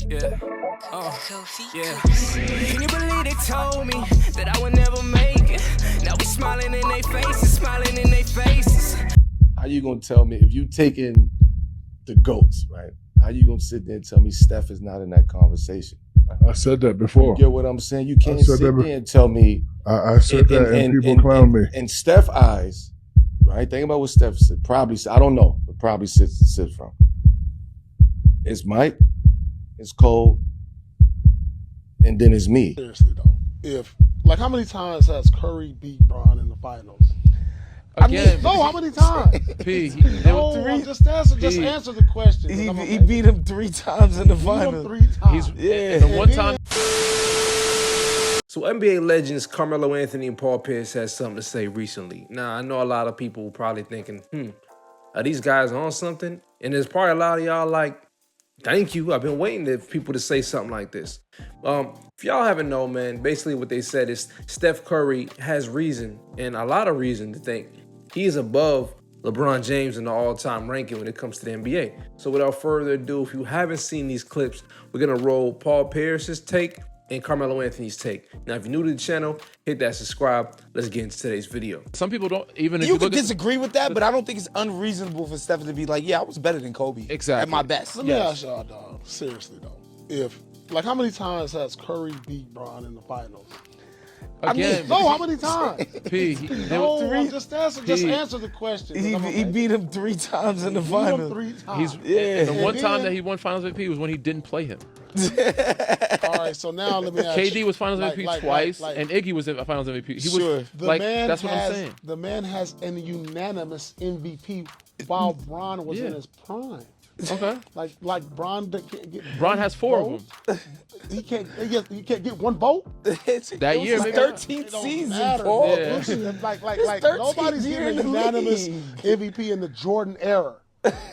Yeah. Yeah. Can you believe they told me that I would never make it? Now we smiling in their faces, smiling in their faces. How you gonna tell me if you taking the GOATs, right? How you gonna sit there and tell me Steph is not in that conversation? I said that before. You get what I'm saying? You can't sit there and tell me. I said that and people clown me. In Steph's eyes, right? Think about what Steph said. Probably, I don't know, but probably sits from. It's Mike, it's Cole, and then it's me. Seriously though, like how many times has Curry beat Bron in the finals? Again, how many times? Just answer the question. He beat him 3 times in the finals. 3 times. The one time. So NBA legends Carmelo Anthony and Paul Pierce had something to say recently. Now, I know a lot of people probably thinking, are these guys on something? And there's probably a lot of y'all like, thank you. I've been waiting for people to say something like this. If y'all haven't known, man, basically what they said is Steph Curry has reason, and a lot of reason, to think he's above LeBron James in the all-time ranking when it comes to the NBA. So without further ado, if you haven't seen these clips, we're going to roll Paul Pierce's take and Carmelo Anthony's take. Now, if you're new to the channel, hit that subscribe. Let's get into today's video. Some people don't even. You could disagree with that, but I don't think it's unreasonable for Steph to be like, "Yeah, I was better than Kobe at my best." Let me ask y'all, dog. Seriously though, like how many times has Curry beat Bron in the finals? Again, how many times? Just answer the question. He beat him 3 times in the finals. 3 times. The one time that he won Finals MVP was when he didn't play him. All right, so now let me ask KD you. was Finals MVP twice, and Iggy was Finals MVP. He was that's what I'm saying. The man has an unanimous MVP while Bron was in his prime. Okay. Like Bron can't get. Bron has 4 of them. He can't get one vote. That year, maybe 13th season. Like nobody's getting a unanimous MVP in the Jordan era.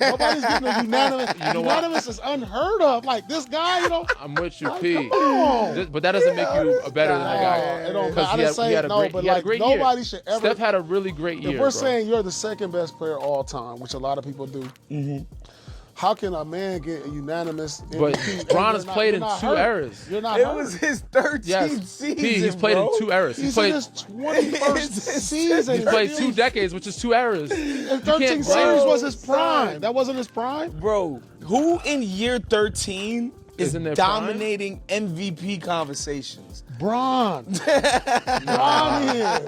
Nobody's getting a unanimous. Unanimous is unheard of. Like this guy, I'm with you, P. Come on. But that doesn't make you a better than that guy. I didn't say no, but like nobody should ever. Steph had a really great year. If we're saying you're the second best player of all time, which a lot of people do. How can a man get a unanimous MVP? But Bron has played in 2 eras. You're not It hurt. was his 13th season. He's played in 2 eras. He's in his 21st season. He played 2 decades, which is 2 eras. And 13 series was his prime. That wasn't his prime? Bro, who in year 13 is dominating MVP conversations? Bron. Bron is.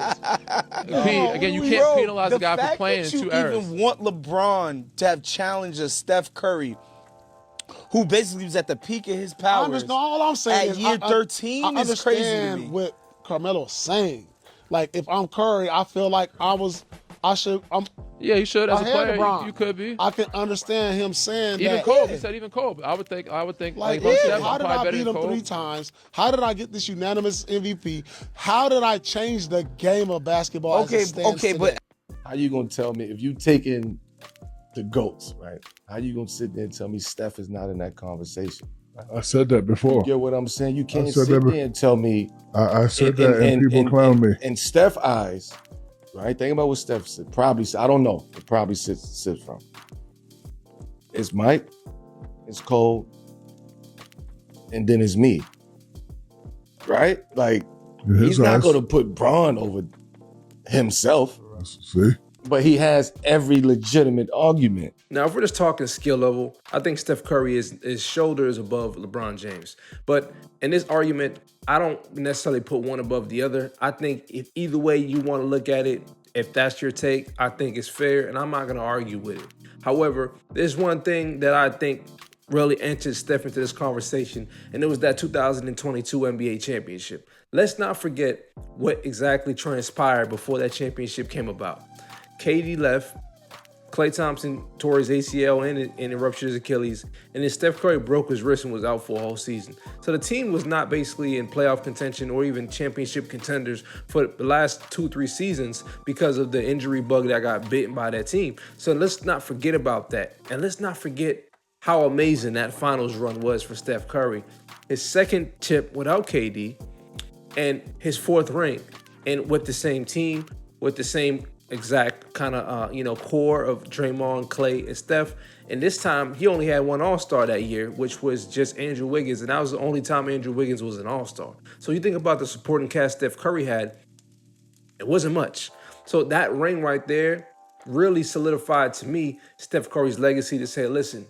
Again, you can't penalize a guy for playing in 2 eras. You even want LeBron to have challenged a Steph Curry, who basically was at the peak of his powers. All I'm saying at is year 13 is crazy to me. What Carmelo's saying. Like, if I'm Curry, I feel like yeah, he should as a player. You could be. I can understand him saying even that. Cole. He said even Cole. I would think. Like how did I beat him 3 times? How did I get this unanimous MVP? How did I change the game of basketball? But How you gonna tell me if you taking the GOATs, right? How you gonna sit there and tell me Steph is not in that conversation? I said that before. You get what I'm saying? You can't sit there and tell me. I said that and people clown me. In Steph's eyes, right? Think about what Steph said. Probably, I don't know. It probably sits from. It's Mike, it's Cole, and then it's me. Right? Like, he's not going to put Bron over himself. See? But he has every legitimate argument. Now, if we're just talking skill level, I think Steph Curry is shoulders above LeBron James. But in this argument, I don't necessarily put one above the other. I think if either way you want to look at it, if that's your take, I think it's fair, and I'm not going to argue with it. However, there's one thing that I think really entered Steph into this conversation, and it was that 2022 NBA championship. Let's not forget what exactly transpired before that championship came about. KD left, Klay Thompson tore his ACL and ruptured his Achilles, and then Steph Curry broke his wrist and was out for a whole season. So the team was not basically in playoff contention or even championship contenders for the last 2-3 seasons because of the injury bug that got bitten by that team. So let's not forget about that. And let's not forget how amazing that finals run was for Steph Curry. His second chip without KD and his 4th ring, and with the same team, with the same exact kind of core of Draymond, Klay, and Steph, And this time, he only had one All-Star that year, which was just Andrew Wiggins. And that was the only time Andrew Wiggins was an All-Star. So you think about the supporting cast Steph Curry had, it wasn't much. So that ring right there really solidified to me Steph Curry's legacy to say, listen,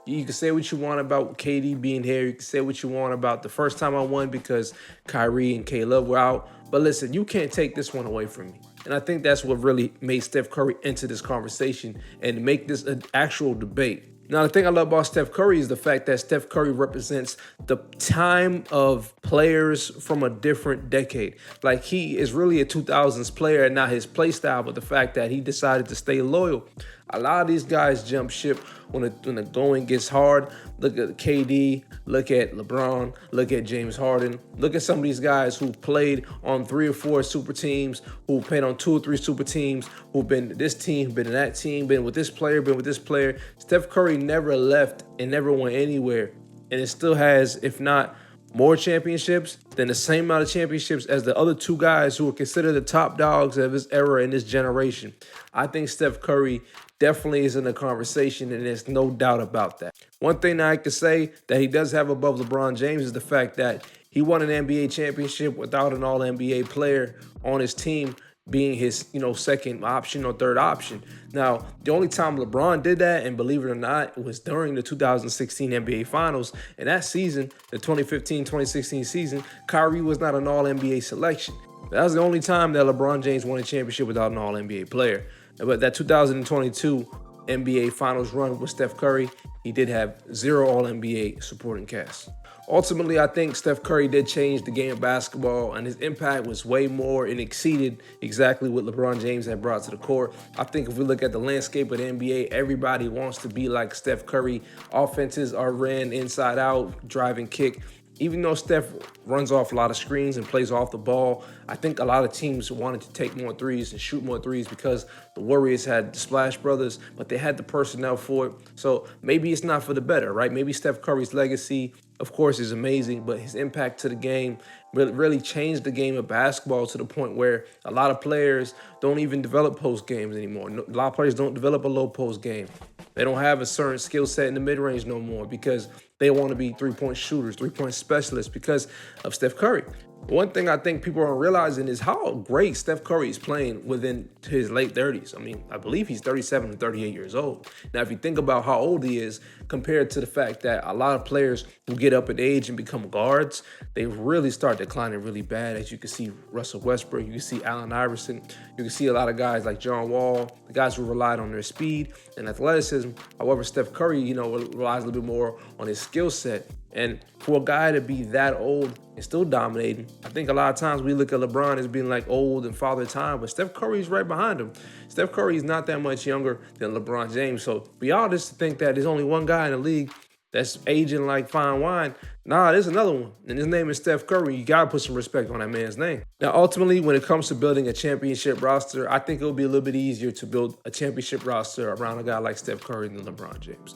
you can say what you want about KD being here. You can say what you want about the first time I won because Kyrie and K-Love were out. But listen, you can't take this one away from me. And I think that's what really made Steph Curry enter this conversation and make this an actual debate. Now, the thing I love about Steph Curry is the fact that Steph Curry represents the time of players from a different decade. Like, he is really a 2000s player and not his play style, but the fact that he decided to stay loyal. A lot of these guys jump ship when the going gets hard. Look at KD, look at LeBron, look at James Harden. Look at some of these guys who played on 3 or 4 super teams, who played on 2 or 3 super teams, who've been this team, been in that team, been with this player, been with this player. Steph Curry never left and never went anywhere. And it still has, if not more championships, than the same amount of championships as the other 2 guys who are considered the top dogs of his era in this generation. I think Steph Curry definitely is in the conversation, and there's no doubt about that. One thing that I could say that he does have above LeBron James is the fact that he won an NBA championship without an All-NBA player on his team being his, second option or third option. Now, the only time LeBron did that, and believe it or not, was during the 2016 NBA Finals. And that season, the 2015-2016 season, Kyrie was not an All-NBA selection. That was the only time that LeBron James won a championship without an All-NBA player. But that 2022 NBA Finals run with Steph Curry, he did have 0 All-NBA supporting cast. Ultimately, I think Steph Curry did change the game of basketball, and his impact was way more and exceeded exactly what LeBron James had brought to the court. I think if we look at the landscape of the NBA, everybody wants to be like Steph Curry. Offenses are ran inside out, drive and kick. Even though Steph runs off a lot of screens and plays off the ball, I think a lot of teams wanted to take more threes and shoot more threes because the Warriors had the Splash Brothers, but they had the personnel for it. So maybe it's not for the better, right? Maybe Steph Curry's legacy, of course, is amazing, but his impact to the game really changed the game of basketball to the point where a lot of players don't even develop post games anymore. A lot of players don't develop a low post game. They don't have a certain skill set in the mid-range no more because they want to be three-point shooters, three-point specialists because of Steph Curry. One thing I think people aren't realizing is how great Steph Curry is playing within his late 30s. I mean, I believe he's 37 or 38 years old. Now, if you think about how old he is compared to the fact that a lot of players who get up in age and become guards, they really start declining really bad. As you can see Russell Westbrook, you can see Allen Iverson, you can see a lot of guys like John Wall, the guys who relied on their speed and athleticism. However, Steph Curry, relies a little bit more on his skill set. And for a guy to be that old and still dominating, I think a lot of times we look at LeBron as being like old and father time, but Steph Curry is right behind him. Steph Curry is not that much younger than LeBron James. So for y'all just to think that there's only one guy in the league that's aging like fine wine, nah, there's another one. And his name is Steph Curry. You got to put some respect on that man's name. Now, ultimately, when it comes to building a championship roster, I think it'll be a little bit easier to build a championship roster around a guy like Steph Curry than LeBron James.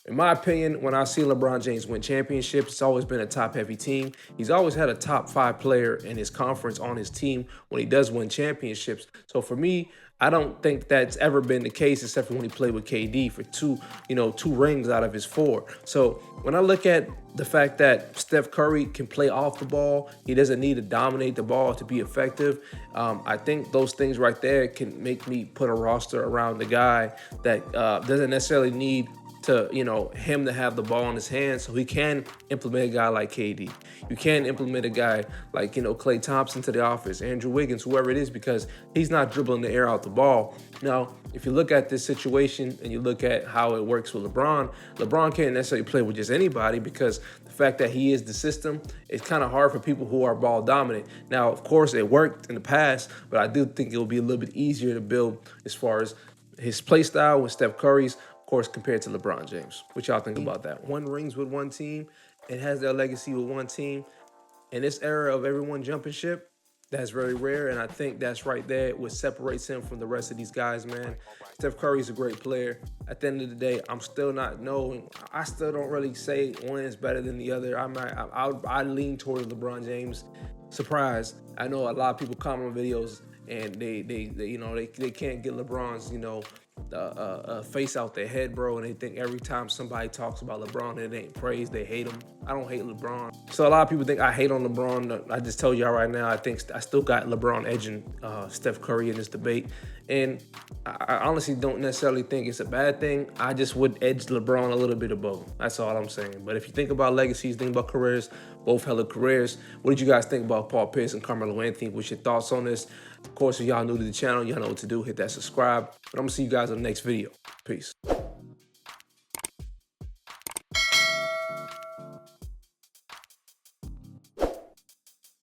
In my opinion, when I see LeBron James win championships, it's always been a top-heavy team. He's always had a top 5 player in his conference on his team when he does win championships. So for me, I don't think that's ever been the case except for when he played with KD for two rings out of his 4. So when I look at the fact that Steph Curry can play off the ball, he doesn't need to dominate the ball to be effective. I think those things right there can make me put a roster around the guy that doesn't necessarily need to him to have the ball in his hands, so he can implement a guy like KD. You can implement a guy like Klay Thompson to the office, Andrew Wiggins, whoever it is, because he's not dribbling the air out the ball. Now, if you look at this situation and you look at how it works with LeBron can't necessarily play with just anybody because the fact that he is the system, it's kind of hard for people who are ball dominant. Now, of course, it worked in the past, but I do think it will be a little bit easier to build as far as his play style with Steph Curry's, course, compared to LeBron James. What y'all think about that? 1 rings with one team and has their legacy with one team. In this era of everyone jumping ship, that's very rare, and I think that's right there what separates him from the rest of these guys, man. Steph Curry's a great player. At the end of the day, I'm still not knowing. I still don't really say one is better than the other. I lean towards LeBron James. Surprise! I know a lot of people comment on videos and they can't get LeBron's face out their head, bro, and they think every time somebody talks about LeBron and it ain't praised, they hate him. I don't hate LeBron. So a lot of people think I hate on LeBron. I just tell y'all right now, I think I still got LeBron edging Steph Curry in this debate. And I honestly don't necessarily think it's a bad thing. I just would edge LeBron a little bit above him. That's all I'm saying. But if you think about legacies, think about careers, both hella careers. What did you guys think about Paul Pierce and Carmelo Anthony? What's your thoughts on this? Of course, if y'all new to the channel, y'all know what to do. Hit that subscribe. But I'm going to see you guys in the next video. Peace.